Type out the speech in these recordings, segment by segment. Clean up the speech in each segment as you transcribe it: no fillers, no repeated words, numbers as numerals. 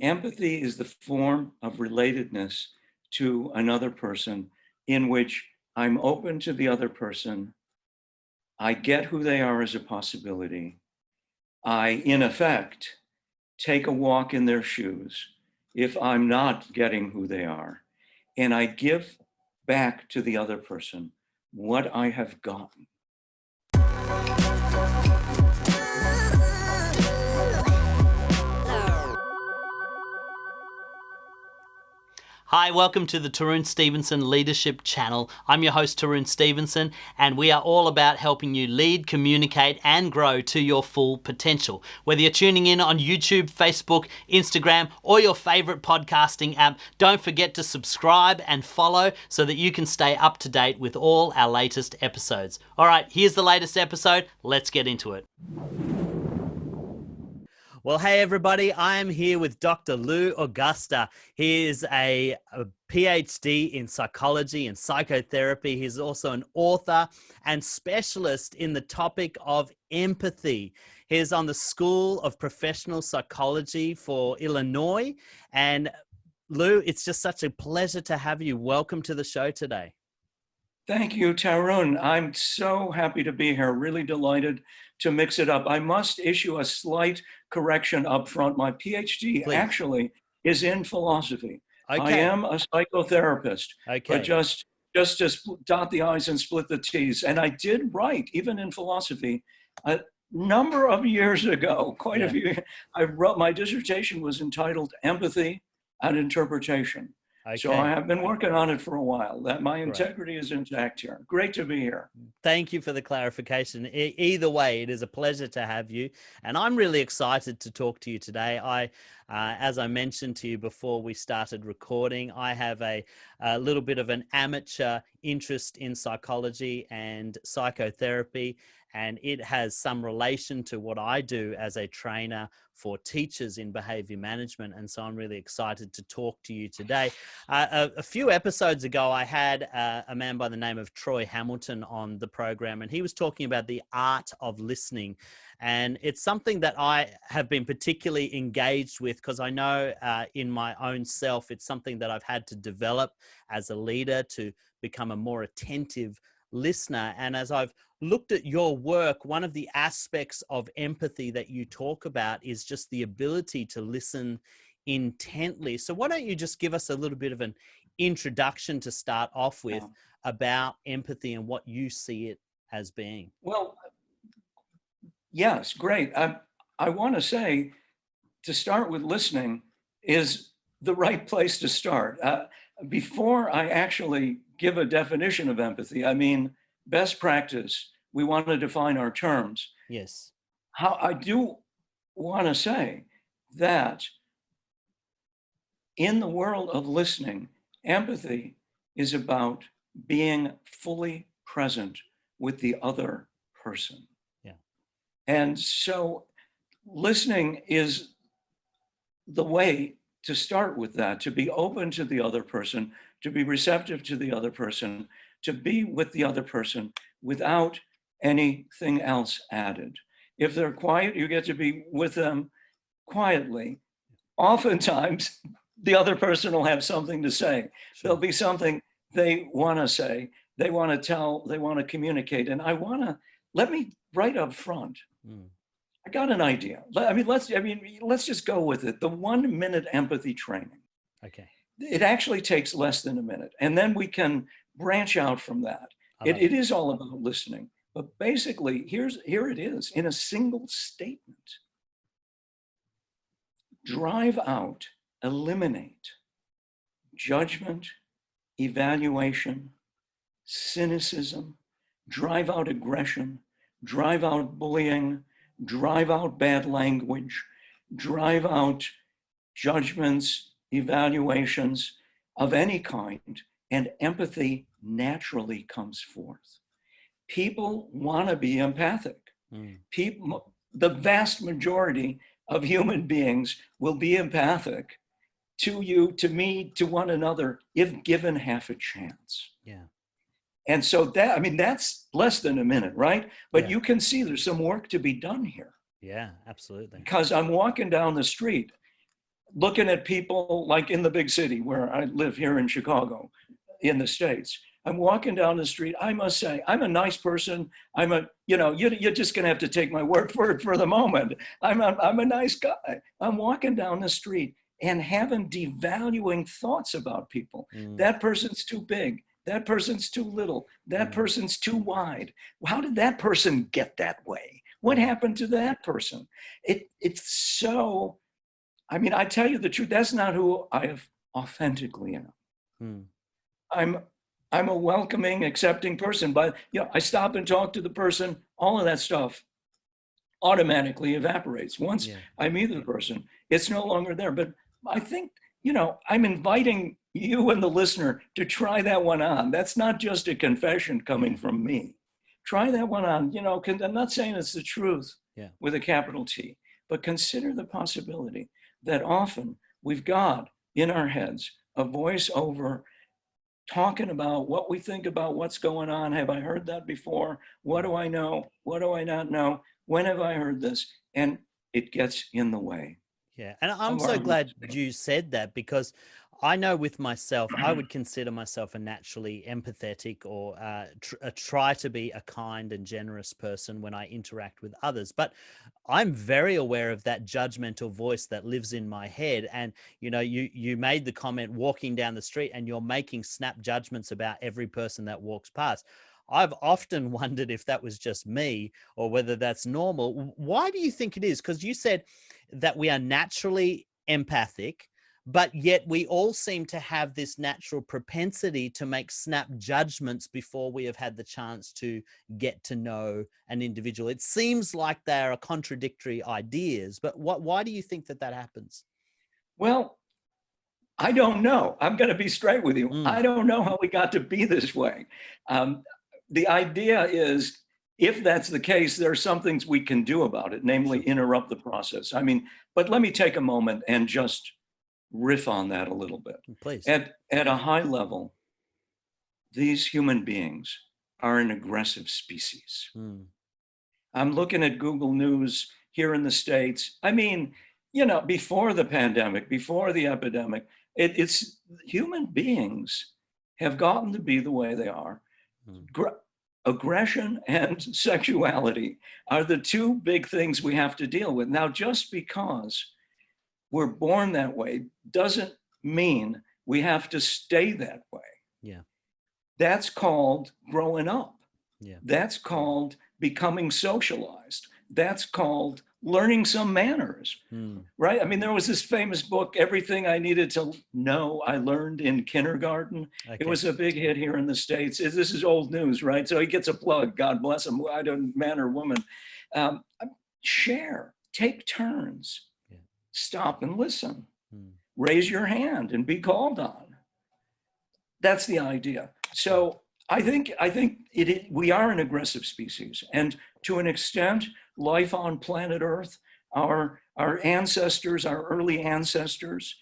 Empathy is the form of relatedness to another person in which I'm open to the other person. I get who they are as a possibility. I, in effect, take a walk in their shoes if I'm not getting who they are. And I give back to the other person what I have gotten. Hi, welcome to the Tarun Stevenson Leadership Channel. I'm your host, Tarun Stevenson, and we are all about helping you lead, communicate, and grow to your full potential. Whether you're tuning in on YouTube, Facebook, Instagram, or your favorite podcasting app, don't forget to subscribe and follow so that you can stay up to date with all our latest episodes. All right, here's the latest episode. Let's get into it. Well, hey everybody, I am here with Dr. Lou Agosta. He is a PhD in psychology and psychotherapy. He's also an author and specialist in the topic of empathy. He's on the School of Professional Psychology for Illinois. And Lou, it's just such a pleasure to have you. Welcome to the show today. Thank you, Tarun. I'm so happy to be here. Really delighted to mix it up. I must issue a slight correction up front. My PhD actually is in philosophy. Okay. I am a psychotherapist, but Okay. just to dot the I's and split the T's. And I did write, even in philosophy, a number of years ago, quite a few. I wrote, my dissertation was entitled Empathy and Interpretation. Okay. So I have been working on it for a while. That my integrity is intact here. Great to be here. Thank you for the clarification. Either way, it is a pleasure to have you. And I'm really excited to talk to you today. As I mentioned to you before we started recording, I have a little bit of an amateur interest in psychology and psychotherapy, and it has some relation to what I do as a trainer for teachers in behavior management. And so I'm really excited to talk to you today. A few episodes ago, I had a man by the name of Troy Hamilton on the program, and he was talking about the art of listening. And it's something that I have been particularly engaged with because I know in my own self, it's something that I've had to develop as a leader to become a more attentive listener. And as I've looked at your work, one of the aspects of empathy that you talk about is just the ability to listen intently. So why don't you just give us a little bit of an introduction to start off with about empathy and what you see it as being? Well, yes, great. I want to say to start with listening is the right place to start. Before I actually give a definition of empathy, I mean, best practice, we want to define our terms. Yes. How I do want to say that in the world of listening, empathy is about being fully present with the other person. Yeah. And so listening is the way to start with that, to be open to the other person, to be receptive to the other person, to be with the other person without anything else added. If they're quiet, you get to be with them quietly. Oftentimes, the other person will have something to say. Sure. There'll be something they want to say, they want to tell, they want to communicate. And let me right up front. I got an idea. Let's just go with it. The 1 minute empathy training. Okay. It actually takes less than a minute. And then we can branch out from that. It is all about listening. But basically, here it is in a single statement. Drive out, eliminate judgment, evaluation, cynicism, drive out aggression, drive out bullying, drive out bad language, drive out judgments, evaluations of any kind, and empathy naturally comes forth. People want to be empathic. People, the vast majority of human beings will be empathic to you, to me, to one another, if given half a chance. Yeah. And so that's less than a minute, right? But you can see there's some work to be done here. Yeah, absolutely. Because I'm walking down the street looking at people like in the big city where I live here in Chicago, in the States. I'm walking down the street. I must say, I'm a nice person. You're just going to have to take my word for it for the moment. I'm a nice guy. I'm walking down the street and having devaluing thoughts about people. That person's too big. That person's too little. That person's too wide. How did that person get that way? What happened to that person? It's so, I mean, I tell you the truth, that's not who I authentically am. I'm I'm a welcoming, accepting person, but I stop and talk to the person, all of that stuff automatically evaporates. Once I meet the person, it's no longer there. But I think, I'm inviting you and the listener to try that one on. That's not just a confession coming from me. Try that one on, I'm not saying it's the truth with a capital T, but consider the possibility that often we've got in our heads a voice over talking about what we think about what's going on. Have I heard that before? What do I know? What do I not know? When have I heard this? And it gets in the way. Yeah. And I'm so glad you said that, because I know with myself, I would consider myself a naturally empathetic or try to be a kind and generous person when I interact with others. But I'm very aware of that judgmental voice that lives in my head. And, you made the comment walking down the street and you're making snap judgments about every person that walks past. I've often wondered if that was just me or whether that's normal. Why do you think it is? Because you said that we are naturally empathic, but yet we all seem to have this natural propensity to make snap judgments before we have had the chance to get to know an individual. It seems like there are contradictory ideas, but why do you think that happens? Well, I don't know. I'm going to be straight with you. I don't know how we got to be this way. The idea is, if that's the case, there are some things we can do about it, namely interrupt the process. But let me take a moment and just riff on that a little bit. Please. At a high level, these human beings are an aggressive species. I'm looking at Google News here in the States. Before the pandemic, before the epidemic, it's human beings have gotten to be the way they are. Aggression and sexuality are the two big things we have to deal with. Now, just because we're born that way doesn't mean we have to stay that way. Yeah. That's called growing up. Yeah. That's called becoming socialized. That's called learning some manners, right? There was this famous book, Everything I Needed to Know, I Learned in Kindergarten. Okay. It was a big hit here in the States. This is old news, right? So he gets a plug, God bless him. I don't, man or woman. Share, take turns, stop and listen, raise your hand and be called on. That's the idea. So I think we are an aggressive species, and to an extent, life on planet Earth, our ancestors, our early ancestors,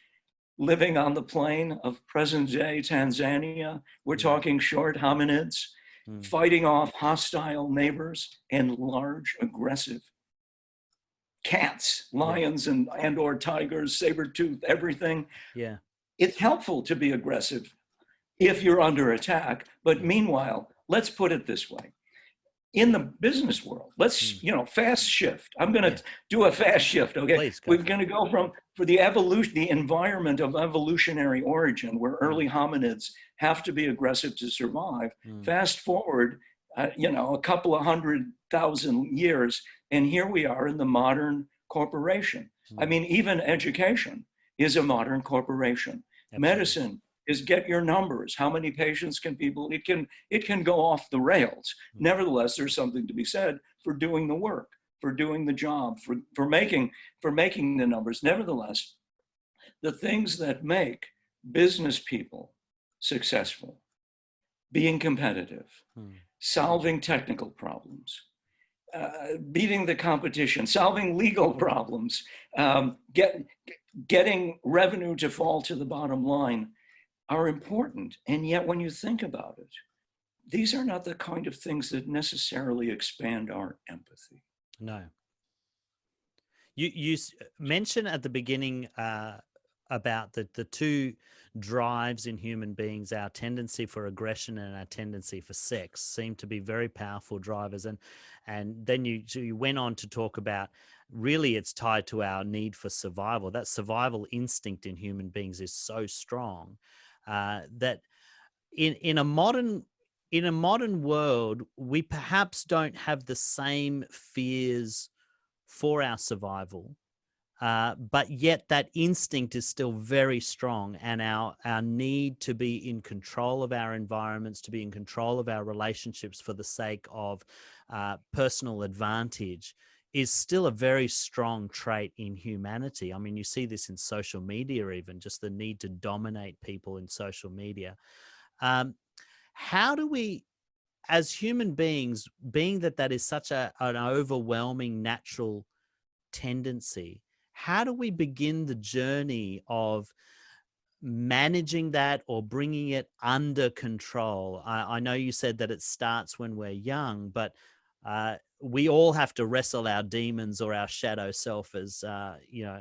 living on the plain of present-day Tanzania, we're talking short hominids, fighting off hostile neighbors and large, aggressive cats, lions, and or tigers, saber-toothed, everything. Yeah, it's helpful to be aggressive if you're under attack. But meanwhile, let's put it this way. In the business world, let's, fast shift. I'm going to do a fast shift, okay? Please, we're going to go for the evolution, the environment of evolutionary origin, where early hominids have to be aggressive to survive. Fast forward, a couple of 100,000 years, and here we are in the modern corporation. Even education is a modern corporation. Absolutely. Medicine is get your numbers. How many patients can people, it can go off the rails. Nevertheless, there's something to be said for doing the work, for doing the job, for making the numbers. Nevertheless, the things that make business people successful, being competitive, solving technical problems, beating the competition, solving legal problems, getting revenue to fall to the bottom line, are important. And yet when you think about it, these are not the kind of things that necessarily expand our empathy. No. You mentioned at the beginning about the two drives in human beings, our tendency for aggression and our tendency for sex, seem to be very powerful drivers. And then you went on to talk about, really it's tied to our need for survival. That survival instinct in human beings is so strong that in a modern world, we perhaps don't have the same fears for our survival, but yet that instinct is still very strong, and our need to be in control of our environments, to be in control of our relationships for the sake of personal advantage, is still a very strong trait in humanity. I mean, you see this in social media, even just the need to dominate people in social media. How do we, as human beings, being that is such an overwhelming natural tendency, how do we begin the journey of managing that or bringing it under control? I know you said that it starts when we're young, but we all have to wrestle our demons or our shadow self, as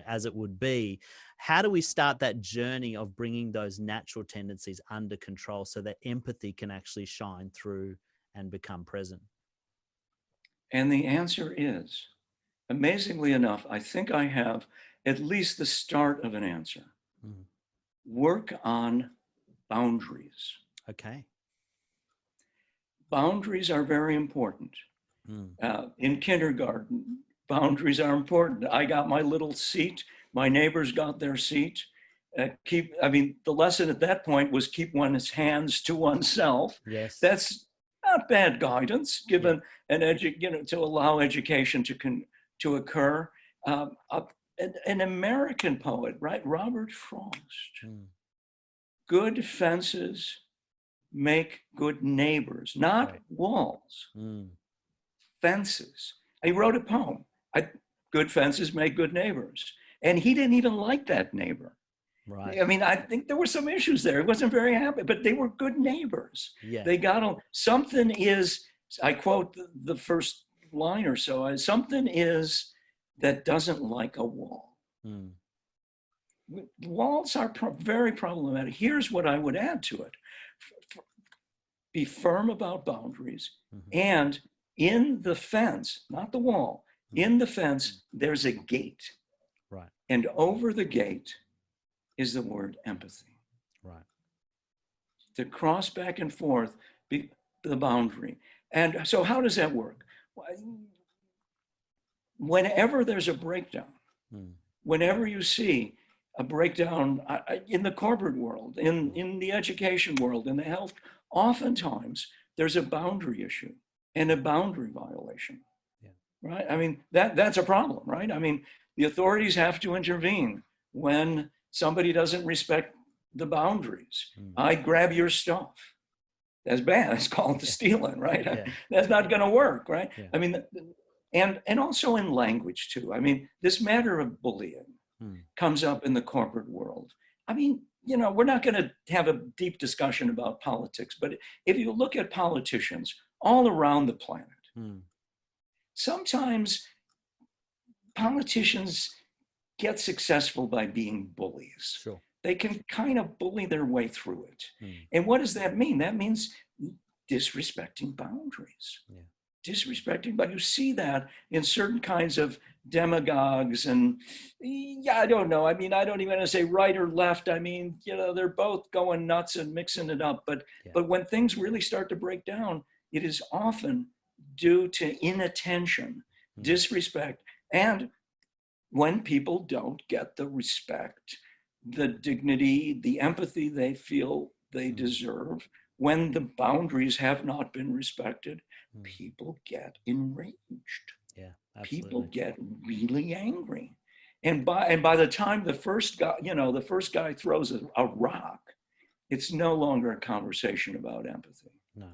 as it would be. How do we start that journey of bringing those natural tendencies under control so that empathy can actually shine through and become present? And the answer is, amazingly enough, I think I have at least the start of an answer. Mm. Work on boundaries. Okay. Boundaries are very important. Mm. In kindergarten, boundaries are important. I got my little seat. My neighbors got their seat. The lesson at that point was keep one's hands to oneself. Yes. That's not bad guidance, given to allow education to occur. An American poet, right? Robert Frost. Mm. Good fences make good neighbors, not Right. walls. Mm. Fences. He wrote a poem. Good fences make good neighbors. And he didn't even like that neighbor. Right. I mean, I think there were some issues there. He wasn't very happy, but they were good neighbors. Yeah. They got on. Something is, I quote the first line or so, something is that doesn't like a wall. Mm. Walls are very problematic. Here's what I would add to it. Be firm about boundaries. Mm-hmm. And in the fence, not the wall, in the fence, there's a gate. Right. And over the gate is the word empathy. Right. To cross back and forth the boundary. And so how does that work? Whenever there's a breakdown, whenever you see a breakdown in the corporate world, in the education world, in the health, oftentimes there's a boundary issue and a boundary violation, right? I mean, that's a problem, right? I mean, the authorities have to intervene when somebody doesn't respect the boundaries. I grab your stuff. That's bad. It's called stealing, right? Yeah. That's not going to work, right? Yeah. I mean, and also in language too. I mean, this matter of bullying comes up in the corporate world. I mean, we're not going to have a deep discussion about politics, but if you look at politicians all around the planet, sometimes politicians get successful by being bullies. Sure. They can kind of bully their way through it. And what does that mean? That means disrespecting boundaries. Yeah. Disrespecting, but you see that in certain kinds of demagogues and I don't know. I mean, I don't even want to say right or left. I mean, they're both going nuts and mixing it up. But when things really start to break down, it is often due to inattention, disrespect, and when people don't get the respect, the dignity, the empathy they feel they deserve, when the boundaries have not been respected, people get enraged. Yeah, absolutely. People get really angry. And by the time the first guy throws a rock, it's no longer a conversation about empathy. No.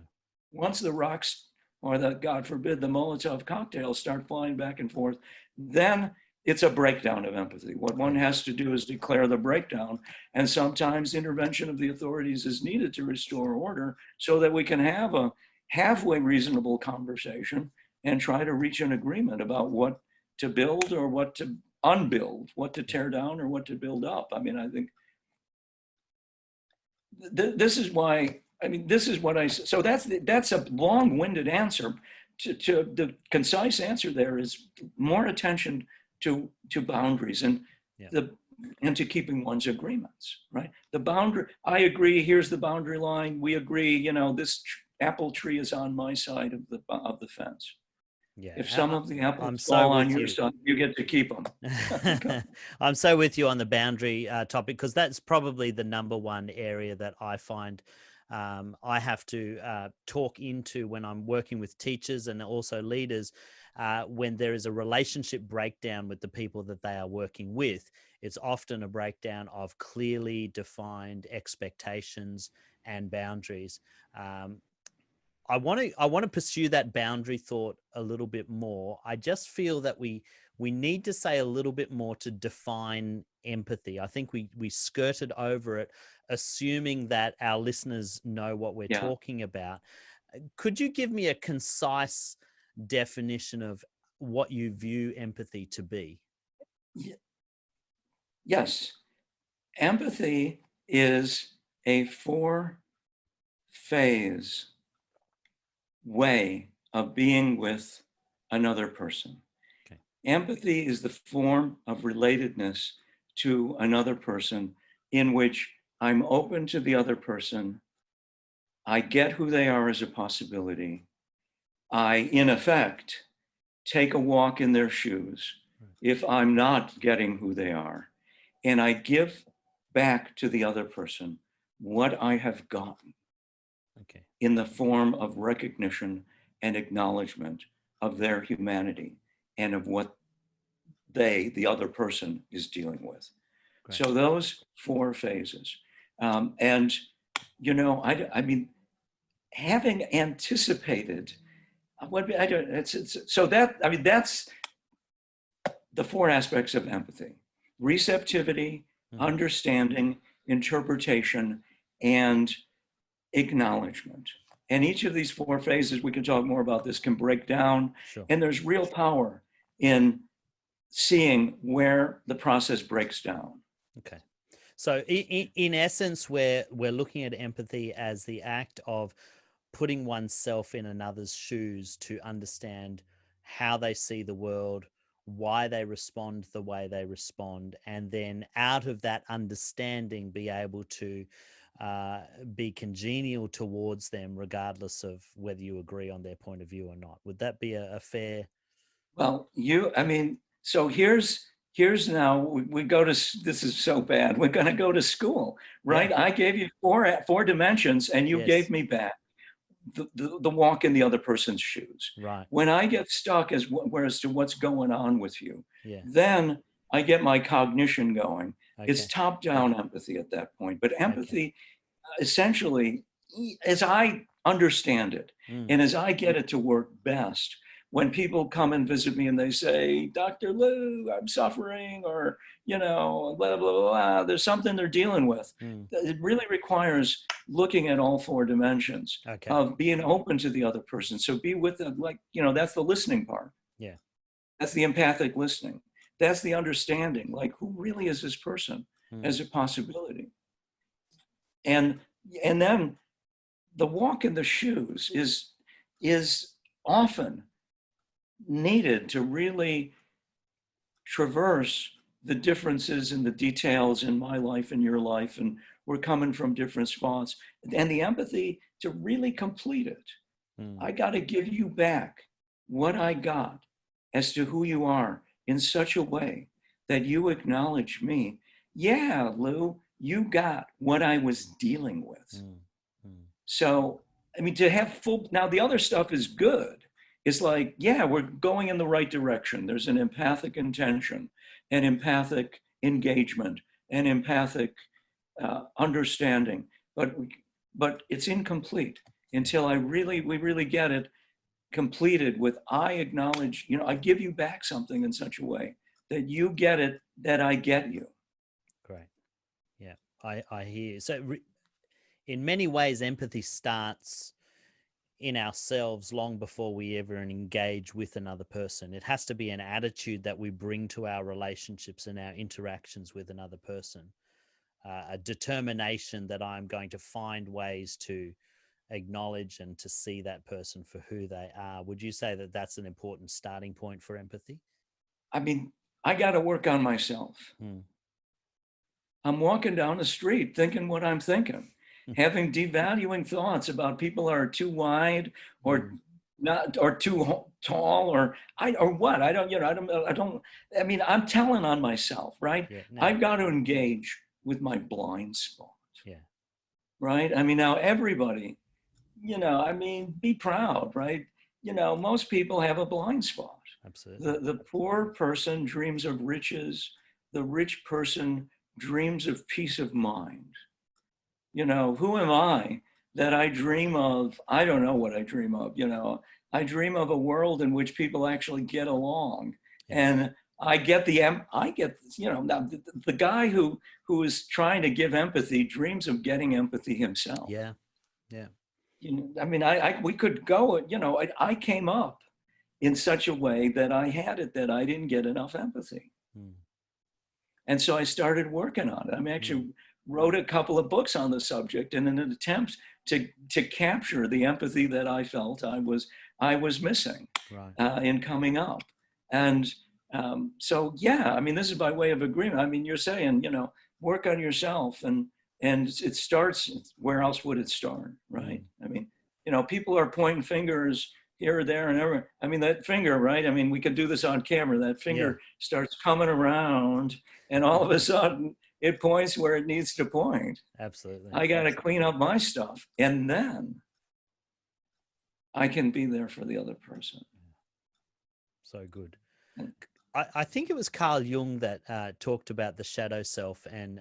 Once the rocks, or God forbid, the Molotov cocktails start flying back and forth, then it's a breakdown of empathy. What one has to do is declare the breakdown. And sometimes intervention of the authorities is needed to restore order so that we can have a halfway reasonable conversation and try to reach an agreement about what to build or what to unbuild, what to tear down or what to build up. I mean, I think this is why, I mean, this is what so that's a long-winded answer. To the concise answer there is more attention to boundaries and Yeah. and to keeping one's agreements, right? The boundary, I agree, here's the boundary line. We agree, you know, this apple tree is on my side of the fence. Yeah. If some of the I'm apples so fall on with your you. side, you get to keep them. I'm so with you on the boundary topic, because that's probably the number one area that I find I have to talk into when I'm working with teachers and also leaders. When there is a relationship breakdown with the people that they are working with, it's often a breakdown of clearly defined expectations and boundaries. I want to pursue that boundary thought a little bit more. I just feel that we need to say a little bit more to define empathy. I think we skirted over it, assuming that our listeners know what we're Yeah. talking about. Could you give me a concise definition of what you view empathy to be? Yes. Empathy is a four-phase way of being with another person. Okay. Empathy is the form of relatedness to another person in which I'm open to the other person. I get who they are as a possibility. I, in effect, take a walk in their shoes if I'm not getting who they are. And I give back to the other person what I have gotten. Okay. In the form of recognition and acknowledgement of their humanity and of what the other person, is dealing with. Great. So those four phases. And, you know, I mean, having anticipated what I don't, so that, I mean, that's the four aspects of empathy: receptivity, understanding, interpretation, and acknowledgement. And each of these four phases, we can talk more about this, can break down. Sure. And there's real power in seeing where the process breaks down. Okay. So in essence, we're looking at empathy as the act of putting oneself in another's shoes to understand how they see the world, why they respond the way they respond, and then out of that understanding, be able to be congenial towards them, regardless of whether you agree on their point of view or not. Would that be a fair? Well, I mean, so here's now we go to, this is so bad. We're going to go to school, right? Yeah. I gave you four dimensions and you Yes. gave me back the walk in the other person's shoes. Right. When I get stuck as to what's going on with you, Yeah. then I get my cognition going. Okay. It's top-down empathy at that point. But empathy, essentially, as I understand it, and as I get it to work best, when people come and visit me and they say, Dr. Lou, I'm suffering, or, you know, blah, blah, blah, blah, there's something they're dealing with. It really requires looking at all four dimensions of being open to the other person. So be with them, like, you know, that's the listening part. Yeah. That's the empathic listening. That's the understanding, like, who really is this person as a possibility? And then the walk in the shoes is often needed to really traverse the differences in the details in my life and your life, and we're coming from different spots, and the empathy to really complete it. I got to give you back what I got as to who you are in such a way that you acknowledge me. Yeah, Lou, you got what I was dealing with. So, I mean, to have full, now the other stuff is good. It's like, yeah, we're going in the right direction. There's an empathic intention, an empathic engagement, an empathic understanding, but it's incomplete until we really get it completed with, I acknowledge, you know, I give you back something in such a way that you get it, that I get you. Great. Yeah, I hear you. So in many ways, empathy starts in ourselves long before we ever engage with another person. It has to be an attitude that we bring to our relationships and our interactions with another person. A determination that I'm going to find ways to acknowledge and to see that person for who they are. Would you say that that's an important starting point for empathy? I mean, I got to work on myself. Mm. I'm walking down the street thinking what I'm thinking, having devaluing thoughts about people that are too wide or not, or too tall, or what. I mean, I'm telling on myself, right? Yeah, no, I've got to engage with my blind spot, yeah, right? I mean, now everybody, I mean, be proud, right? Most people have a blind spot. absolutely. The poor person dreams of riches. The rich person dreams of peace of mind. Who am I that I dream of? I don't know what I dream of. I dream of a world in which people actually get along. Yeah, And now the guy who is trying to give empathy dreams of getting empathy himself. yeah, yeah. I mean, we could go, I came up in such a way that I had it that I didn't get enough empathy. Mm. And so I started working on it. I mean, actually wrote a couple of books on the subject in an attempt to capture the empathy that I felt I was missing Right. in coming up. And so, yeah, I mean, this is by way of agreement. I mean, you're saying, work on yourself, and it starts. Where else would it start, right? I mean, people are pointing fingers here, there, and everywhere. I mean, that finger, right? I mean, we could do this on camera. That Yeah, finger starts coming around, and all of a sudden, it points where it needs to point. absolutely. I got to clean up my stuff, and then I can be there for the other person. So good. And I think it was Carl Jung that talked about the shadow self and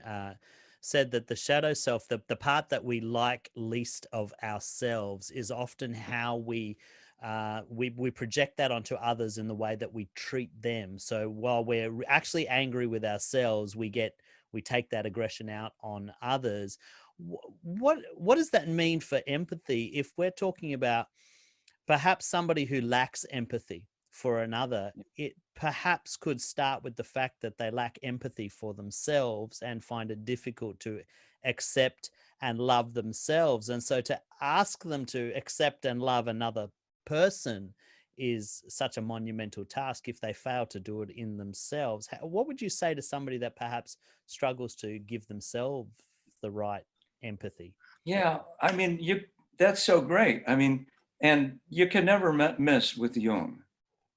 said that the shadow self, the part that we like least of ourselves, is often how we project that onto others in the way that we treat them. So while we're actually angry with ourselves, we take that aggression out on others. What does that mean for empathy if we're talking about perhaps somebody who lacks empathy for another? It perhaps could start with the fact that they lack empathy for themselves and find it difficult to accept and love themselves. And so to ask them to accept and love another person is such a monumental task if they fail to do it in themselves. What would you say to somebody that perhaps struggles to give themselves the right empathy? yeah, I mean, that's so great. I mean, and you can never miss with Jung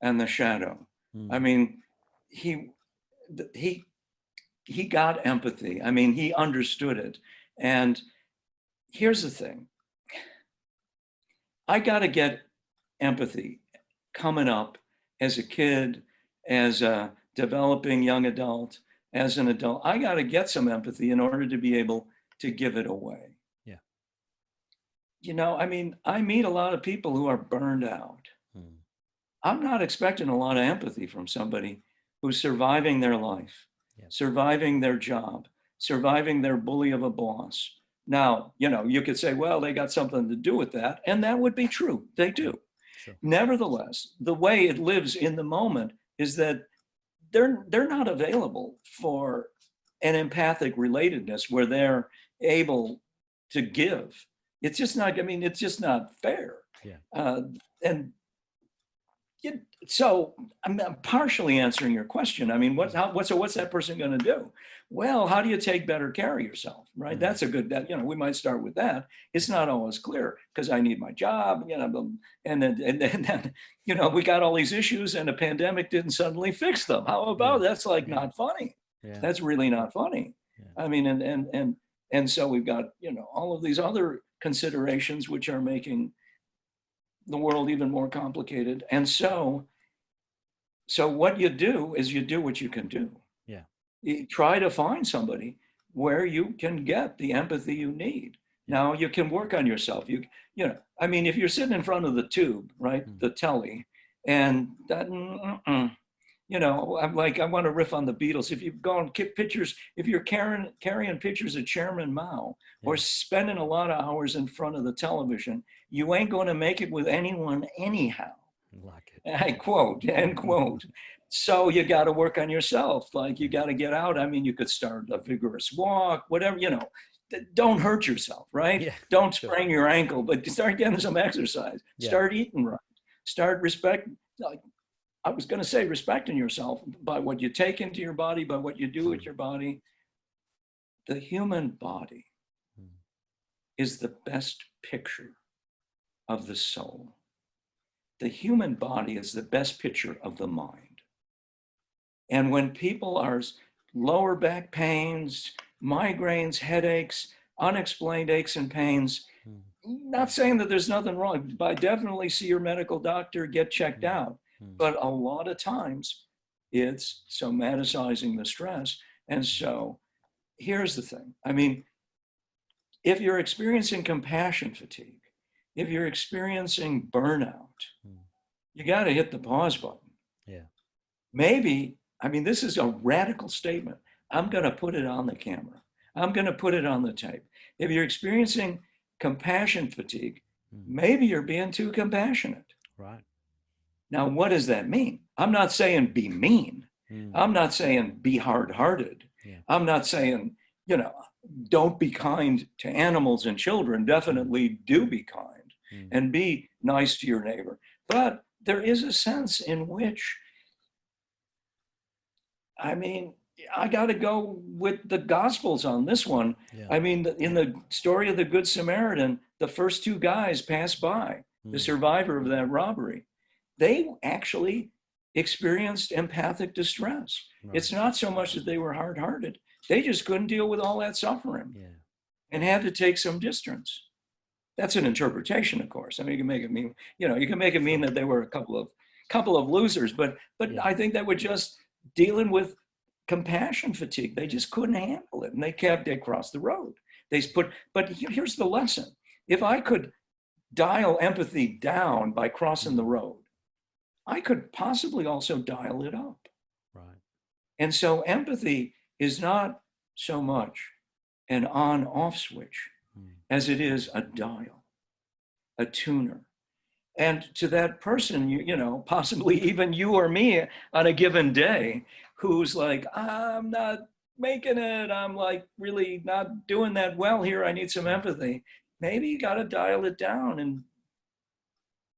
and the shadow. I Mm. mean, he he he got empathy. I mean, he understood it. And here's the thing. I got to get empathy coming up as a kid, as a developing young adult, as an adult. I got to get some empathy in order to be able to give it away. Yeah. I mean, I meet a lot of people who are burned out. Mm. I'm not expecting a lot of empathy from somebody who's surviving their life, Yeah. surviving their job, surviving their bully of a boss. Now, you could say, well, they got something to do with that. And that would be true. They do. Sure. Nevertheless, the way it lives in the moment is that they're not available for an empathic relatedness where they're able to give. It's just not, I mean, it's just not fair. Yeah. And so I'm partially answering your question. I mean, what's that person going to do? Well, how do you take better care of yourself, right? That's a good, we might start with that. It's not always clear because I need my job, and then, we got all these issues and the pandemic didn't suddenly fix them. How about that's like not funny. Yeah. That's really not funny. Yeah. I mean, and so we've got, all of these other considerations which are making the world even more complicated. And so what you do is you do what you can do. Yeah. You try to find somebody where you can get the empathy you need. Now you can work on yourself. I mean, if you're sitting in front of the tube, right, the telly, and that, You know, I'm like, I want to riff on the Beatles. If you've gone pictures, if you're carrying pictures of Chairman Mao or Yeah. spending a lot of hours in front of the television, you ain't going to make it with anyone anyhow. Like I quote, end it. quote. So you got to work on yourself. Like you Yeah. got to get out. I mean, you could start a vigorous walk, whatever, you know, don't hurt yourself, right? Yeah. Don't Sure. sprain your ankle, but start getting some exercise. Yeah. Start eating right. Start respect. Like I was going to say, respecting yourself by what you take into your body, by what you do with your body. The human body Mm. is the best picture of the soul. The human body is the best picture of the mind. And when people are lower back pains, migraines, headaches, unexplained aches and pains, Mm. not saying that there's nothing wrong, but definitely see your medical doctor, get checked Mm. out. Mm. But a lot of times it's somaticizing the stress. And so here's the thing. I mean, if you're experiencing compassion fatigue, if you're experiencing burnout, Mm. you got to hit the pause button. Yeah. Maybe, I mean, this is a radical statement. I'm going to put it on the camera. I'm going to put it on the tape. If you're experiencing compassion fatigue, Mm. maybe you're being too compassionate. Right. Now, what does that mean? I'm not saying be mean. Mm. I'm not saying be hard-hearted. Yeah. I'm not saying, you know, don't be kind to animals and children. Definitely do be kind Mm. and be nice to your neighbor. But there is a sense in which, I mean, I got to go with the Gospels on this one. Yeah. I mean, in the story of the Good Samaritan, the first two guys passed by, the Mm. survivor of that robbery. They actually experienced empathic distress. Right. It's not so much that they were hard-hearted. They just couldn't deal with all that suffering Yeah. and had to take some distance. That's an interpretation, of course. I mean, you can make it mean, you know, you can make it mean Sure. that they were a couple of losers, but Yeah. I think that would just dealing with compassion fatigue. They just couldn't handle it, and they crossed the road. But here's the lesson: if I could dial empathy down by crossing the Mm. road, I could possibly also dial it up. Right. And so empathy is not so much an on-off switch Mm. as it is a dial, a tuner. And to that person, you know, possibly even you or me on a given day, who's like, I'm not making it. I'm like really not doing that well here. I need some Mm. empathy. Maybe you got to dial it down and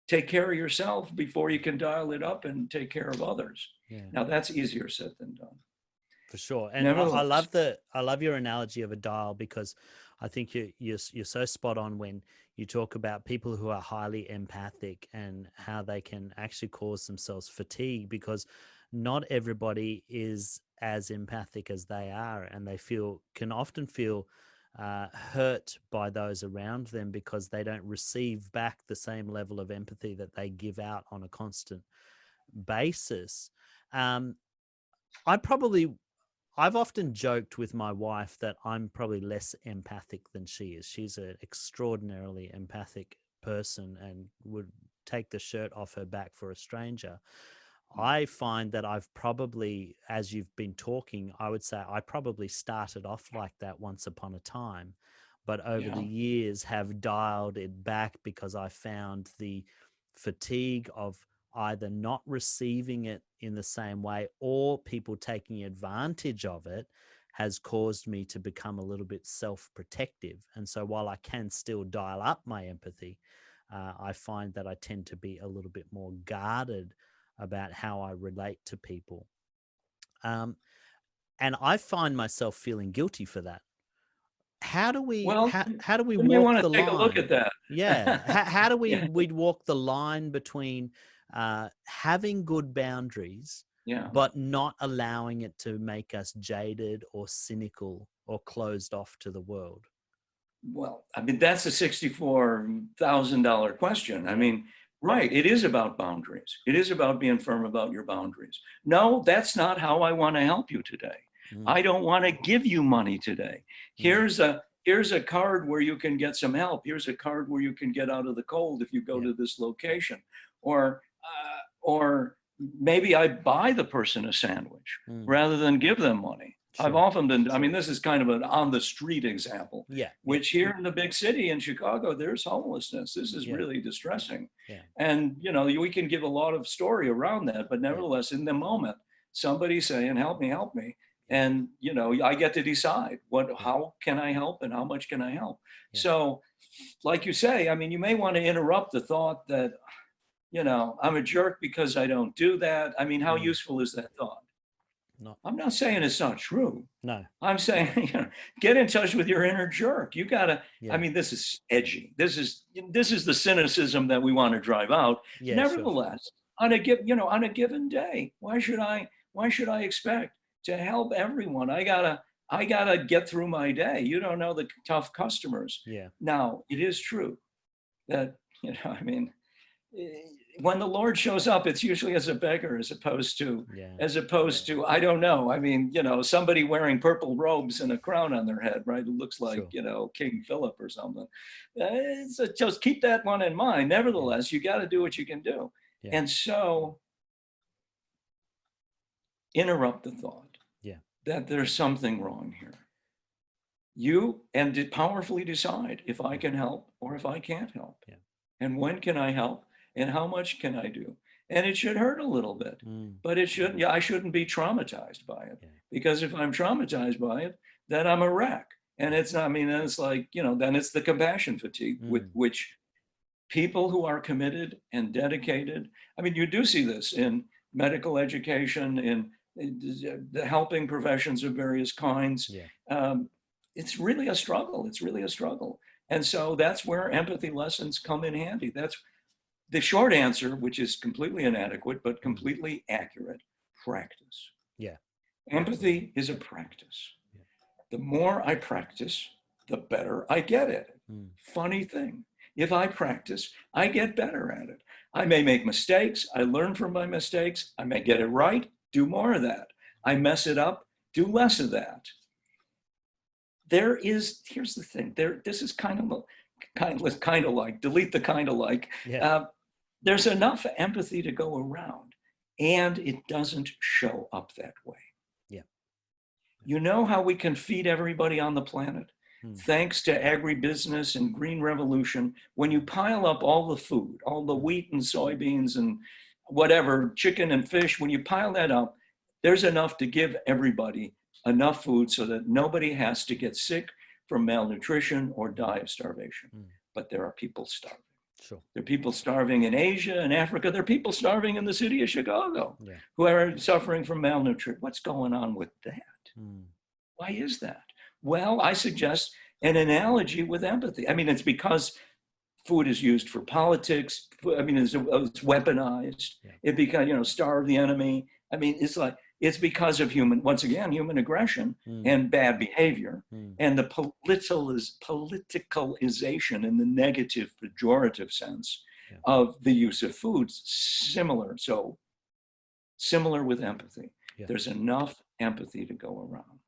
take care of yourself before you can dial it up and take care of others. Yeah. Now that's easier said than done. For sure. And I Nevertheless, love your analogy of a dial, because I think you're so spot on when you talk about people who are highly empathic and how they can actually cause themselves fatigue, because not everybody is as empathic as they are, and they can often feel hurt by those around them because they don't receive back the same level of empathy that they give out on a constant basis. Um, I probably I've often joked with my wife that I'm probably less empathic than she is. She's an extraordinarily empathic person and would take the shirt off her back for a stranger. I find that I've probably, as you've been talking, I would say I probably started off like that once upon a time, but over yeah, the years have dialed it back because I found the fatigue of either not receiving it in the same way or people taking advantage of it has caused me to become a little bit self-protective. And so while I can still dial up my empathy, I find that I tend to be a little bit more guarded about how I relate to people. Um, and I find myself feeling guilty for that. How do we well, how do we you may walk want to the take a look at line? that. Yeah, how do Yeah, we walk the line between having good boundaries, yeah. but not allowing it to make us jaded or cynical or closed off to the world? Well, I mean, that's a $64,000 question. I Yeah. mean, right, it is about boundaries. It is about being firm about your boundaries. No, that's not how I want to help you today. Mm, I don't want to give you money today. mm, Here's a card where you can get some help. Here's a card where you can get out of the cold if you go yeah. to this location. Or maybe I buy the person a sandwich Mm. rather than give them money. I've Sure. often been, I mean, this is kind of an on the street example, Yeah. Yeah. which here in the big city in Chicago, there's homelessness. This is Yeah. really distressing. Yeah. And, we can give a lot of story around that, but Yeah. nevertheless, in the moment, somebody's saying, help me, help me. Yeah. And, I get to decide Yeah. how can I help and how much can I help? Yeah. So, like you say, I mean, you may want to interrupt the thought that, I'm a jerk because I don't do that. I mean, how Mm. useful is that thought? Not. I'm not saying it's not true. No. I'm saying, get in touch with your inner jerk. You gotta. I Yeah. mean, this is edgy. This is the cynicism that we want to drive out. Yeah. Sure. Nevertheless, on a given day, why should I expect to help everyone? I gotta get through my day. You don't know the tough customers. Yeah. Now, it is true that, I mean, eh, when the Lord shows up, it's usually as a beggar, as opposed to, Yeah. I don't know. I mean, somebody wearing purple robes and a crown on their head, right? It looks like, Sure. King Philip or something. Just keep that one in mind. Yeah. Nevertheless, you got to do what you can do. Yeah. And so interrupt the thought Yeah. that there's something wrong here. And powerfully decide if I Yeah. can help or if I can't help. Yeah. And when can I help? And how much can I do? And it should hurt a little bit, Mm. but it shouldn't. Yeah, I shouldn't be traumatized by it, Yeah. because if I'm traumatized by it, then I'm a wreck. And it's not. I mean, then it's like, then it's the compassion fatigue with Mm. which people who are committed and dedicated. I mean, you do see this in medical education, in the helping professions of various kinds. Yeah. Um, it's really a struggle. It's really a struggle. And so that's where empathy lessons come in handy. That's the short answer, which is completely inadequate, but Mm. completely accurate: practice. Yeah. Empathy is a practice. Yeah. The more I practice, the better I get at it. Mm. Funny thing. If I practice, I get better at it. I may make mistakes. I learn from my mistakes. I may get it right. Do more of that. I mess it up. Do less of that. Here's the thing. This is kind of like, delete the kind of like. Yeah. There's enough empathy to go around, and it doesn't show up that way. Yeah. You know how we can feed everybody on the planet? Mm. Thanks to agribusiness and green revolution, when you pile up all the food, all the wheat and soybeans and whatever, chicken and fish, when you pile that up, there's enough to give everybody enough food so that nobody has to get sick from malnutrition or die of starvation. Mm. But there are people starving. Sure. There are people starving in Asia and Africa. There are people starving in the city of Chicago, Yeah. who are suffering from malnutrition. What's going on with that? Mm. Why is that? Well, I suggest an analogy with empathy. I mean, it's because food is used for politics. I mean, it's weaponized. Yeah. It becomes, starve the enemy. I mean, it's because of human aggression and bad behavior, and the politicalization in the negative, pejorative sense of the use of food. Similar with empathy. Yeah. There's enough empathy to go around,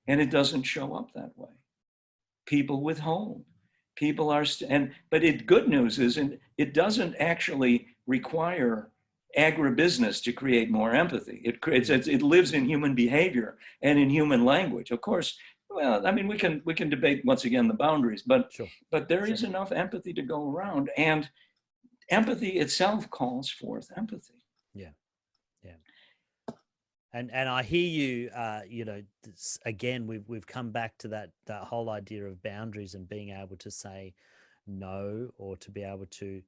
and it doesn't show up that way. People withhold. People are, good news is, it doesn't actually require agribusiness to create more empathy. It lives in human behavior and in human language. Of course, well, I mean, we can debate once again the boundaries, but Sure. there is enough empathy to go around, and empathy itself calls forth empathy. Yeah. Yeah. And I hear you. Again, we've come back to that whole idea of boundaries and being able to say no, or to be able to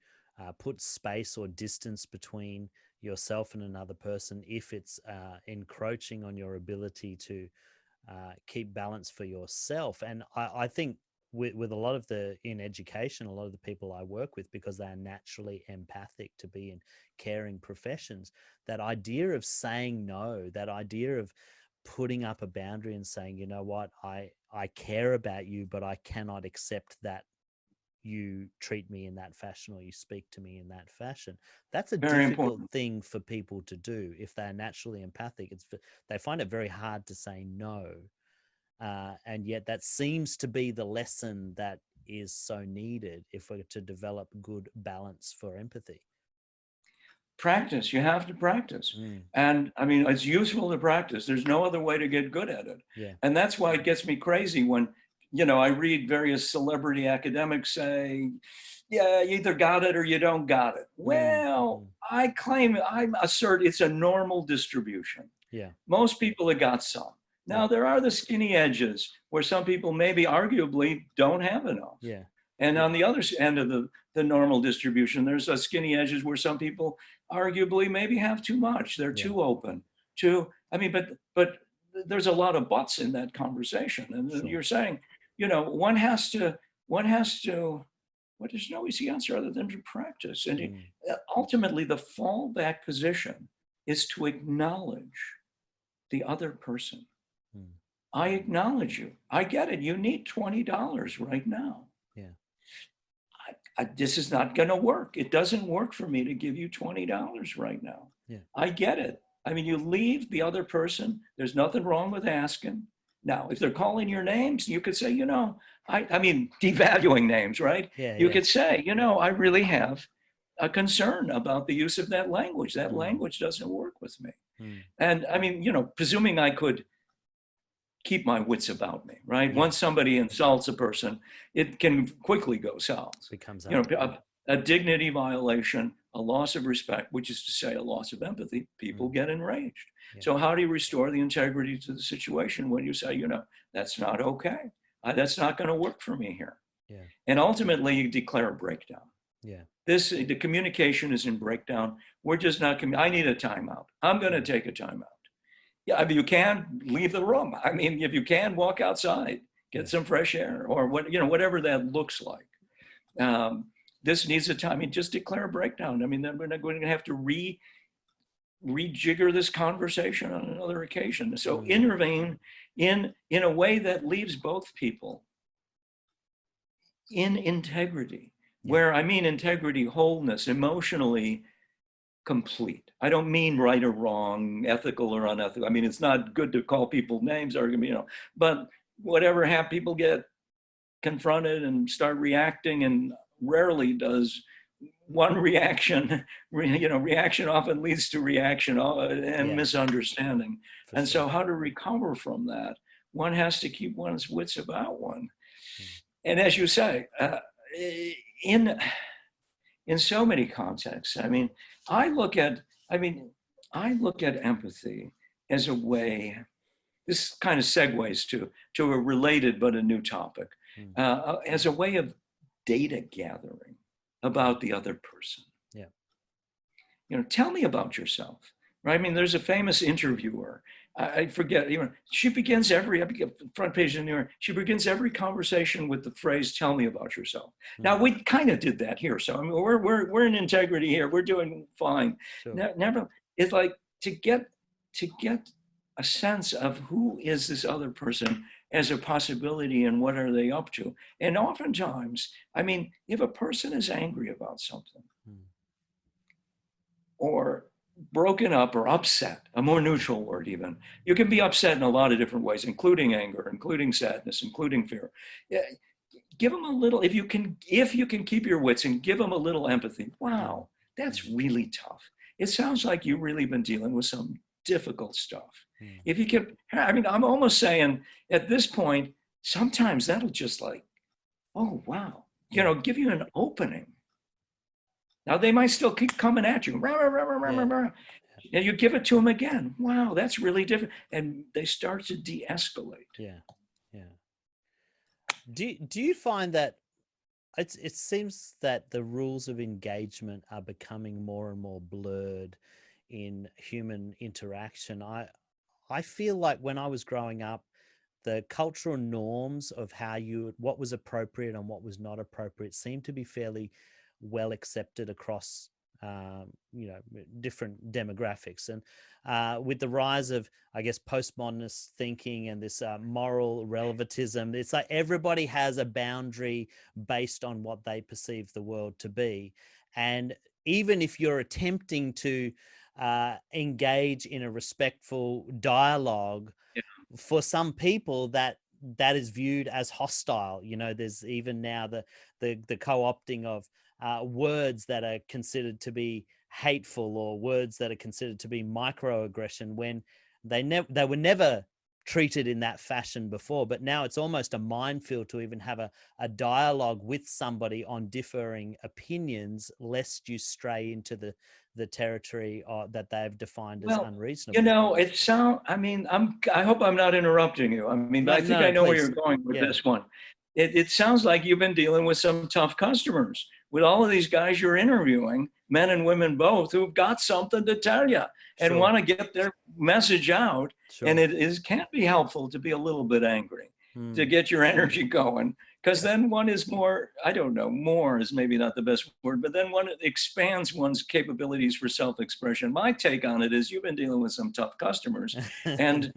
put space or distance between yourself and another person if it's encroaching on your ability to keep balance for yourself. And I think with a lot of in education, a lot of the people I work with, because they are naturally empathic to be in caring professions, that idea of saying no, that idea of putting up a boundary and saying, you know what, I care about you, but I cannot accept that you treat me in that fashion or you speak to me in that fashion. That's a Very difficult important. thing for people to do if they're naturally empathic. They find it very hard to say no. And yet that seems to be the lesson that is so needed if we're to develop good balance for empathy. Practice. You have to practice. Mm. And I mean, it's useful to practice. There's no other way to get good at it. Yeah. And that's why it gets me crazy when, I read various celebrity academics say, yeah, you either got it or you don't got it. Mm. Well, Mm. I assert it's a normal distribution. Yeah. Most people have got some. Yeah. Now, there are the skinny edges where some people maybe arguably don't have enough. Yeah. And on the other end of the normal distribution, there's a skinny edges where some people arguably maybe have too much. They're Yeah. too open, too. I mean, but there's a lot of buts in that conversation. And Sure. you're saying, one has to, what there's no easy answer other than to practice. And Mm. ultimately, the fallback position is to acknowledge the other person. Mm. I acknowledge you. I get it. You need $20 right now. Yeah. This is not going to work. It doesn't work for me to give you $20 right now. Yeah. I get it. I mean, you leave the other person. There's nothing wrong with asking. Now, if they're calling your names, you could say, I mean, devaluing names, right? Yeah. You Yeah. could say, I really have a concern about the use of that language. That Mm. language doesn't work with me. Mm. And I mean, presuming I could keep my wits about me, right? Yeah. Once somebody insults a person, it can quickly go south. Becomes A dignity violation, a loss of respect, which is to say a loss of empathy, people get enraged. Yeah. So how do you restore the integrity to the situation when you say, that's not okay. That's not going to work for me here. Yeah. And ultimately you declare a breakdown. Yeah. The communication is in breakdown. We're just not, I need a timeout. I'm going to take a timeout. Yeah, if you can, leave the room. I mean, if you can, walk outside, get some fresh air, or whatever that looks like. This needs a time. I mean, just declare a breakdown. I mean, then we're not going to have to rejigger this conversation on another occasion. So intervene in a way that leaves both people in integrity, where I mean integrity, wholeness, emotionally complete. I don't mean right or wrong, ethical or unethical. I mean, it's not good to call people names or, but whatever people get confronted and start reacting, and rarely does one reaction, reaction often leads to reaction and misunderstanding. And so how to recover from that? One has to keep one's wits about one. And as you say, in so many contexts, I look at empathy as a way, this kind of segues to a related but a new topic, as a way of data gathering about the other person. Yeah. Tell me about yourself, right? I mean, there's a famous interviewer, I forget, she begins every front page of the New York, she begins every conversation with the phrase, tell me about yourself. Now, we kind of did that here. So, I mean, we're in integrity here. We're doing fine. Sure. Never, it's like to get a sense of who is this other person as a possibility and what are they up to. And oftentimes, I mean, if a person is angry about something or broken up or upset, a more neutral word even, you can be upset in a lot of different ways, including anger, including sadness, including fear. Give them a little, if you can keep your wits and give them a little empathy. Wow, that's really tough. It sounds like you've really been dealing with some difficult stuff. If you can, I'm almost saying at this point, sometimes that'll just like, oh, wow, give you an opening. Now they might still keep coming at you. And you give it to them again. Wow, that's really different. And they start to de-escalate. Yeah. Do you find that it seems that the rules of engagement are becoming more and more blurred in human interaction? I feel like when I was growing up, the cultural norms of what was appropriate and what was not appropriate seemed to be fairly well accepted across different demographics. And with the rise of, I guess, postmodernist thinking and this moral relativism, it's like everybody has a boundary based on what they perceive the world to be. And even if you're attempting to engage in a respectful dialogue, for some people that is viewed as hostile. There's even now the co-opting of words that are considered to be hateful or words that are considered to be microaggression when they were never treated in that fashion before, but now it's almost a minefield to even have a dialogue with somebody on differing opinions, lest you stray into the territory that they've defined as Well, unreasonable. I hope I'm not interrupting you. I mean, No, I think no, I know where you're please. going with Yeah, this one. It sounds like you've been dealing with some tough customers, with all of these guys you're interviewing, men and women both, who've got something to tell you and sure, want to get their message out. And sure. can be helpful to be a little bit angry, to Hmm. get your energy going. Because then one is more, I don't know, more is maybe not the best word, but then one expands one's capabilities for self-expression. My take on it is you've been dealing with some tough customers, and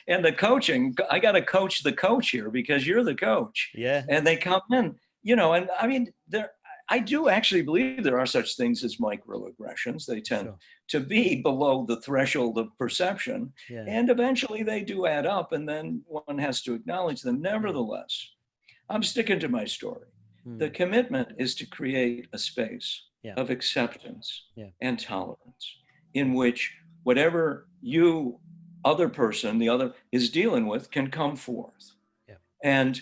and the coaching, I got to coach the coach here because you're the coach, Yeah, and they come in, and I mean, I do actually believe there are such things as microaggressions. They tend sure. to be below the threshold of perception, Yeah, and eventually they do add up, and then one has to acknowledge them. yeah. Nevertheless, I'm sticking to my story. The Hmm. commitment is to create a space Yeah, of acceptance yeah, and tolerance in yeah, which whatever other person, the other is dealing with can come forth. yeah. And,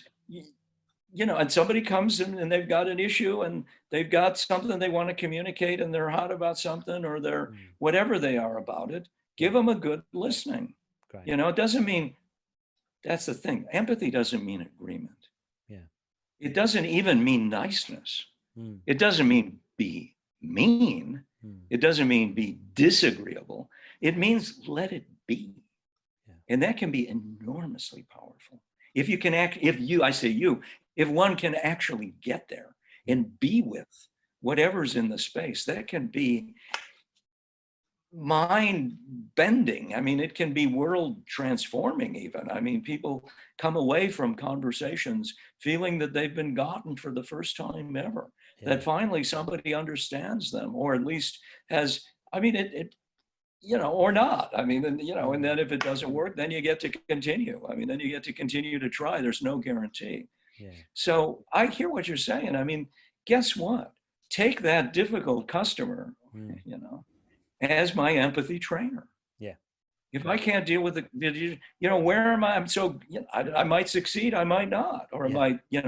and somebody comes in and they've got an issue and they've got something they want to communicate and they're hot about something or they're Hmm. whatever they are about it, give Yeah, them a good listening. great. It doesn't mean, that's the thing. Empathy doesn't mean agreement. Yeah. It doesn't even mean niceness. Hmm. It doesn't mean be mean. Hmm. It doesn't mean be disagreeable. It means let it be. Yeah. And that can be enormously powerful. If you can act, if you, I say you, if one can actually get there Yeah. and be with whatever's in the space, that can be mind bending. I mean, it can be world transforming, even. I mean, people come away from conversations feeling that they've been gotten for the first time ever, Yeah. that finally somebody understands them, or at least has, I mean, or not. I mean, and Hmm. then if it doesn't work, then you get to continue. I mean, then you get to continue to try. There's no guarantee. Yeah. So I hear what you're saying. I mean, guess what? Take that difficult customer, Hmm. you know, as my empathy trainer. Yeah. If I Great. can't deal with it, where am I? I'm so, I might succeed, I might not, or I Yeah.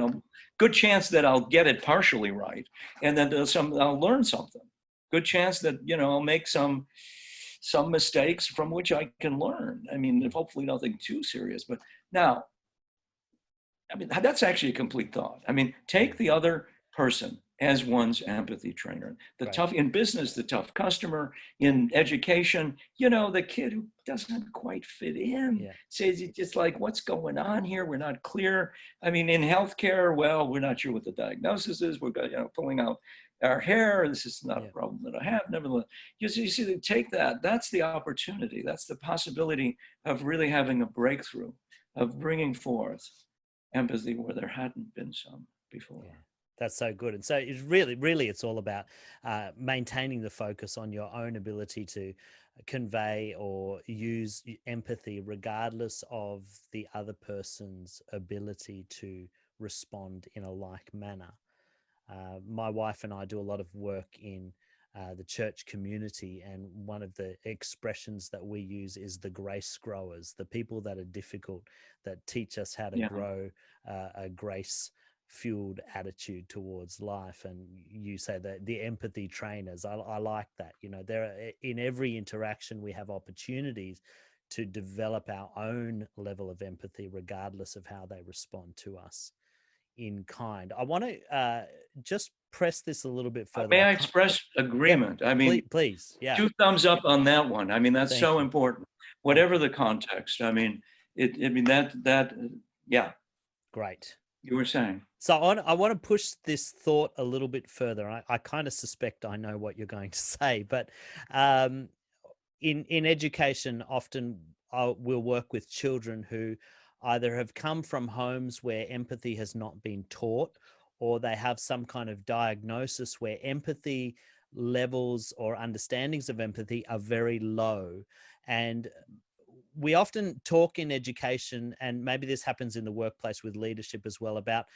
might, good chance that I'll get it partially right. And then I'll learn something. Good chance that, I'll make some mistakes from which I can learn. I mean, Yeah. if hopefully nothing too serious, but now, I mean, that's actually a complete thought. I mean, Yeah. take the other person as one's empathy trainer. Great. In business, the tough customer, in education, the kid who doesn't quite fit in, Yeah. says it's just like, what's going on here? We're not clear. I mean, in healthcare, well, we're not sure what the diagnosis is. We're pulling out our hair. This is not a Yeah. problem that I have. Nevertheless, you see, take that. That's the opportunity. That's the possibility of really having a breakthrough, of bringing forth empathy where there hadn't been some Yeah. before. That's so good. And so it's really, it's all about maintaining the focus on your own ability to convey or use empathy, regardless of the other person's ability to respond in a like manner. My wife and I do a lot of work in the church community, and one of the expressions that we use is the grace growers, the people that are difficult, that teach us how to Yeah, grow a grace fueled attitude towards life. And you say that the empathy trainers, I like that. There are, in every interaction we have opportunities to develop our own level of empathy, regardless of how they respond to us in kind. I want to just press this a little bit further. may I I can't. express Yeah, agreement? I please, mean, please. Yeah, two thumbs up on that one. I mean, that's thank so you, important. thank Whatever you. the context, I mean, I mean that yeah, Great. you were saying. So I want to push this thought a little bit further. I kind of suspect I know what you're going to say, but um, in education, often we'll work with children who either have come from homes where empathy has not been taught, or they have some kind of diagnosis where empathy levels or understandings of empathy are very low. And we often talk in education, and maybe this happens in the workplace with leadership as well, about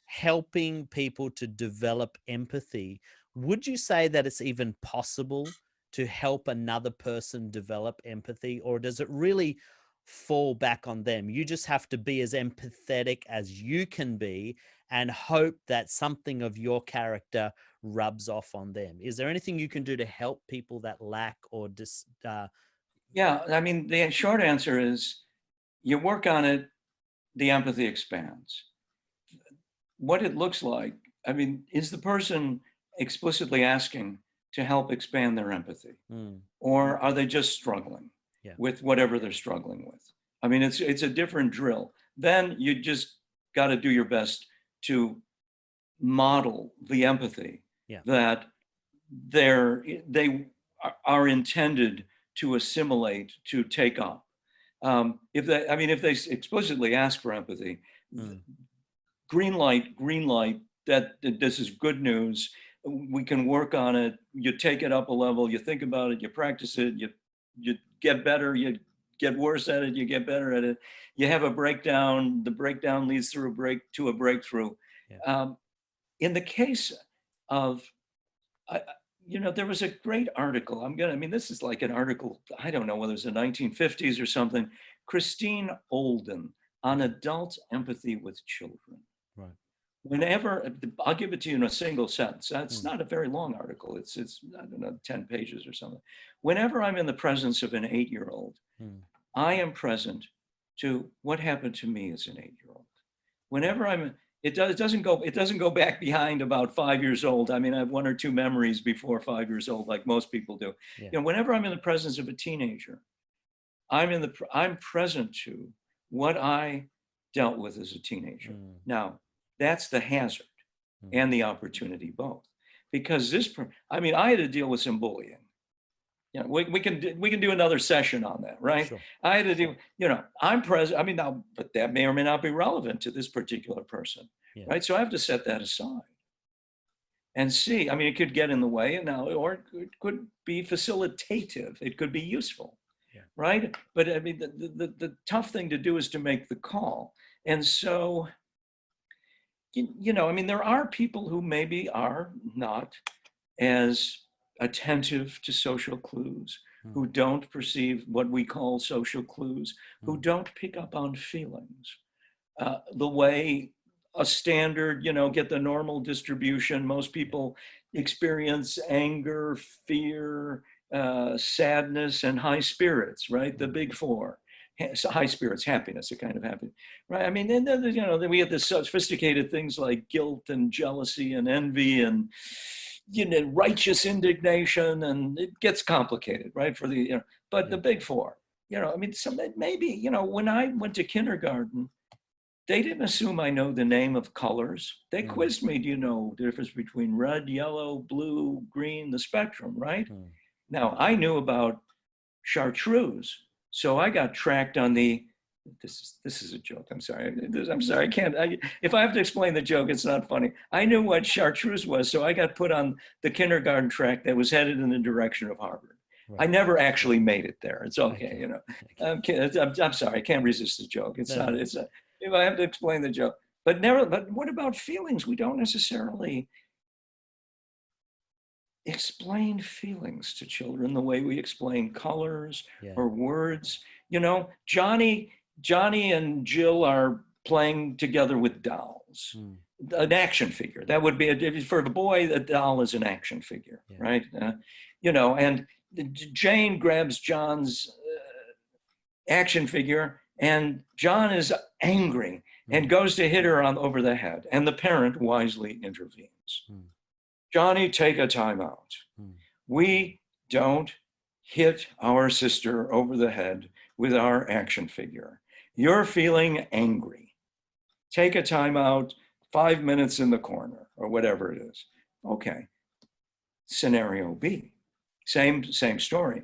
helping people to develop empathy would you say that it's even possible to help another person develop empathy, or does it really fall back on them? You just have to be as empathetic as you can be and hope that something of your character rubs off on them. Is there anything you can do to help people that lack or Yeah, I mean, the short answer is you work on it, the empathy expands. What it looks like, I mean, is the person explicitly asking to help expand their empathy? Mm, Or are they just struggling yeah. with whatever they're struggling with? I mean, it's a different drill. Then you just got to do your best to model the empathy Yeah. that they are intended to assimilate, to take up. If they explicitly ask for empathy, Mm, green light, that this is good news. We can work on it. You take it up a level, you think about it, you practice it, you get better, you get worse at it, you get better at it. You have a breakdown, the breakdown leads to a breakthrough. yeah. In the case of, I, there was a great article. This is like an article, I don't know whether it's the 1950s or something, Christine Olden on adult empathy with children. Right. Whenever, I'll give it to you in a single sentence. It's Mm, not a very long article. It's I don't know, 10 pages or something. Whenever I'm in the presence of an 8-year-old, mm, I am present to what happened to me as an 8-year-old. yeah. Whenever it doesn't go back behind about 5 years old. I mean, I have one or two memories before 5 years old, like most people do. Yeah. Whenever I'm in the presence of a teenager, I'm present to what I dealt with as a teenager. Mm, Now, that's the hazard mm, and the opportunity both, because I had to deal with some bullying. We can do another session on that, right? sure. I had to do, I'm present. I mean, now, but that may or may not be relevant to this particular person, Yeah. right? So I have to set that aside and see. I mean, it could get in the way, or it could be facilitative. It could be useful, Yeah. right? But I mean, the tough thing to do is to make the call. And so, there are people who maybe are not as attentive to social clues, Mm, who don't perceive what we call social clues, who mm, don't pick up on feelings the way a standard, get the normal distribution. Most yeah. people experience anger, fear, sadness, and high spirits, right? The Mm, big four. So high spirits, happiness, a kind of happiness, right? I mean, then we have this sophisticated things like guilt and jealousy and envy and, righteous indignation, and it gets complicated, right? But the yeah. big four, maybe, when I went to kindergarten, they didn't assume I know the name of colors. They Mm, quizzed me, do you know the difference between red, yellow, blue, green, the spectrum, right? mm, Now, I knew about chartreuse. So I got tracked on this is a joke. I'm sorry. I'm sorry. If I have to explain the joke, it's not funny. I knew what chartreuse was. So I got put on the kindergarten track that was headed in the direction of Harvard. I right. never actually made it there. It's okay. Okay. Okay. I'm sorry. I can't resist the joke. It's No, not, no. if I have to explain the joke, but what about feelings? We don't necessarily explain feelings to children the way we explain colors Yeah. or words. Johnny and Jill are playing together with dolls, Mm, an action figure. That would be, for the boy, a doll is an action figure, yeah. right? And Jane grabs John's action figure, and John is angry and Mm, goes to hit her over the head, and the parent wisely intervenes. mm, Johnny, take a timeout. mm, We don't hit our sister over the head with our action figure. You're feeling angry. Take a timeout, 5 minutes in the corner, or whatever it is. Okay. Scenario B. Same story.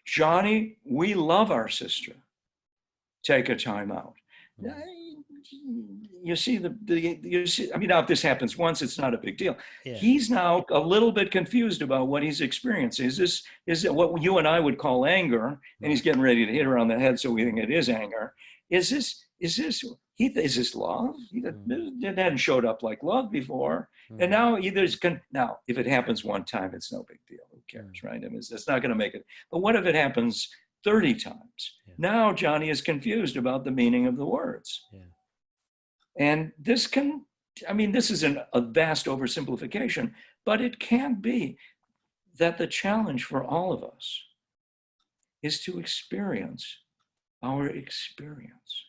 Johnny, we love our sister. Take a timeout. mm. You see now if this happens once, it's not a big deal. Yeah. He's now a little bit confused about what he's experiencing. Is it what you and I would call anger? And he's Right. getting ready to hit her on the head, so we think it is anger. Is this Is this love? It hadn't showed up like love before. And Mm. now now, if it happens one time, it's no big deal. Who cares, right? I mean, it's not going to make it. But what if it happens 30 times? Yeah. Now Johnny is confused about the meaning of the words. Yeah. And this is a vast oversimplification, but it can be that the challenge for all of us is to experience our experience.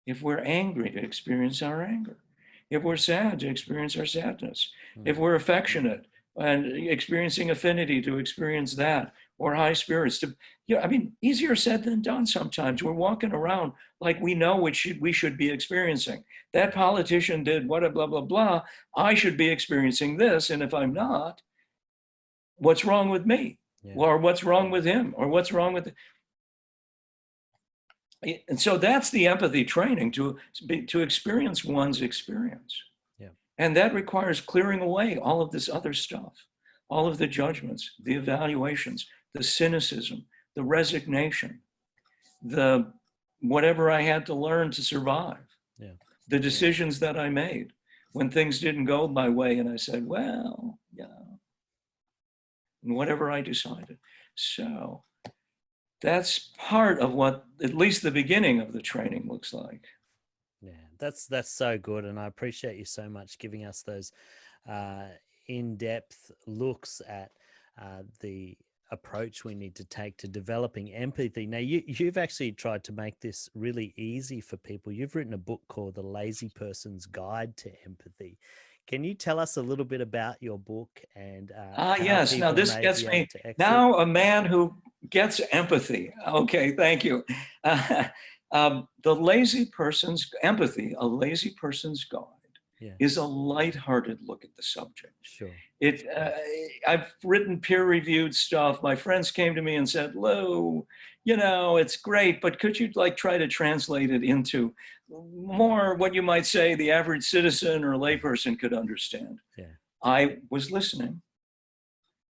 If we're angry, to experience our anger. If we're sad, to experience our sadness. If we're affectionate and experiencing affinity, to experience that, or high spirits. Easier said than done sometimes. We're walking around like we know what we should be experiencing. That politician did what a blah, blah, blah. I should be experiencing this. And if I'm not, what's wrong with me? Yeah. Or what's wrong with him? Or what's wrong with... And so that's the empathy training, to experience one's experience. Yeah. And that requires clearing away all of this other stuff, all of the judgments, the evaluations, the cynicism, the resignation, the whatever I had to learn to survive, the decisions that I made when things didn't go my way. And I said, well, and whatever I decided. So that's part of what at least the beginning of the training looks like. Yeah, that's so good. And I appreciate you so much giving us those in-depth looks at the approach we need to take to developing empathy. Now, you've actually tried to make this really easy for people. You've written a book called The Lazy Person's Guide to Empathy. Can you tell us a little bit about your book and yes. Now this gets me. Now a man who gets empathy. Okay, thank you. The Lazy Person's Empathy, A Lazy Person's Guide, is a lighthearted look at the subject. Sure. I've written peer-reviewed stuff. My friends came to me and said, Lou, it's great, but could you try to translate it into more what you might say the average citizen or layperson could understand? Yeah. I was listening.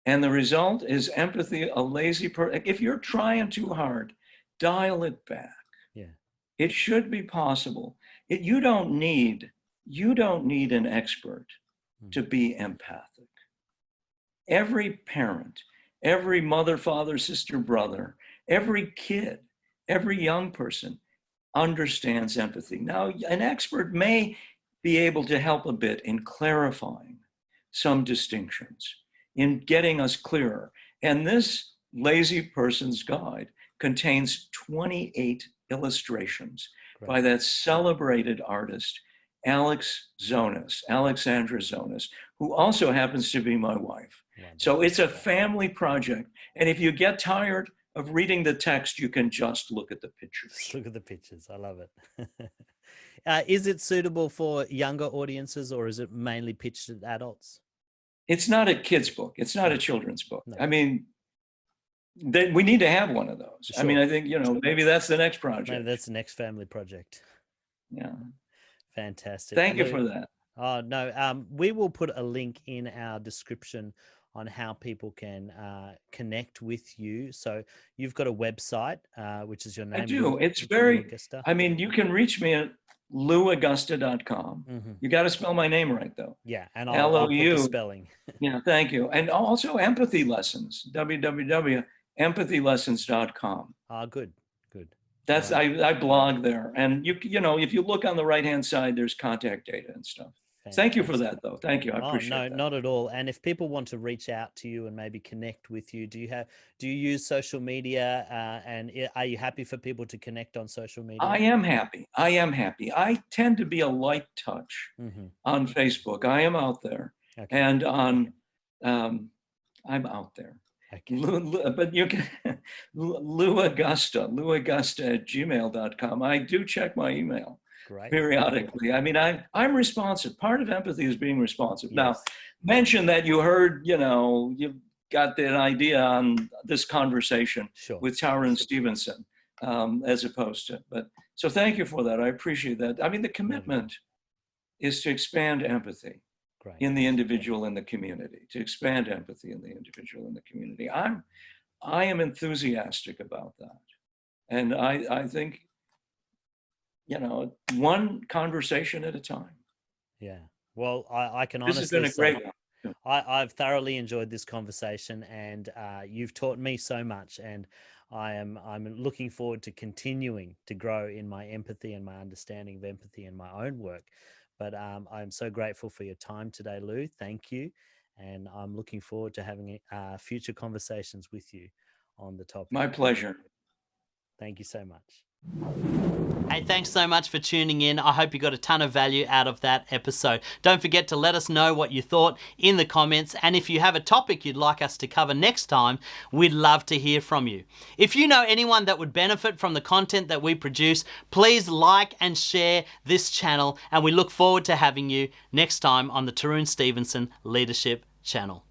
And the result is Empathy, A Lazy Person. If you're trying too hard, dial it back. Yeah. It should be possible. You don't need an expert to be empathic. Every parent, every mother, father, sister, brother, every kid, every young person understands empathy. Now, an expert may be able to help a bit in clarifying some distinctions, in getting us clearer. And this Lazy Person's Guide contains 28 illustrations by that celebrated artist, Alexandra Zonas, who also happens to be my wife. So it's a family project. And if you get tired of reading the text, you can just look at the pictures. Just look at the pictures. I love it. Is it suitable for younger audiences, or is it mainly pitched at adults? It's not a kid's book. It's not a children's book. No. I mean, we need to have one of those. Sure. I mean, I think, maybe that's the next project. Maybe that's the next family project. Yeah. Fantastic. Thank you for that. Oh, no. We will put a link in our description on how people can connect with you. So you've got a website, which is your name. I do. It's Agosta. you can reach me at louagosta.com. Mm-hmm. You got to spell my name right, though. Yeah, and I'll put the spelling. Yeah, thank you. And also Empathy Lessons, www.empathylessons.com. Good. That's I blog there, and if you look on the right-hand side, there's contact data and stuff. Fantastic. Thank you for that, though. Thank you. I appreciate that. No, not at all. And if people want to reach out to you and maybe connect with you, do you use social media? And are you happy for people to connect on social media? I am happy. I tend to be a light touch on Facebook. I am out there, and on I'm out there. Okay. But you can louagosta@gmail.com. I do check my email. Great. Periodically. I mean, I'm responsive. Part of empathy is being responsive. Yes. Now, mention that you heard, you got the idea on this conversation with Tara Stevenson, as opposed to, so thank you for that. I appreciate that. I mean, the commitment is to expand empathy in the individual and the community, to expand empathy in the individual and the community. I am enthusiastic about that. And I think, one conversation at a time. Yeah. Well, I can This has been honestly a say great one. I've thoroughly enjoyed this conversation, and you've taught me so much, and I'm looking forward to continuing to grow in my empathy and my understanding of empathy in my own work. But I'm so grateful for your time today, Lou. Thank you, and I'm looking forward to having future conversations with you on the topic. My pleasure. Thank you so much. Hey, thanks so much for tuning in. I hope you got a ton of value out of that episode. Don't forget to let us know what you thought in the comments. And if you have a topic you'd like us to cover next time, we'd love to hear from you. If you know anyone that would benefit from the content that we produce, please like and share this channel. And we look forward to having you next time on the Tarun Stevenson Leadership Channel.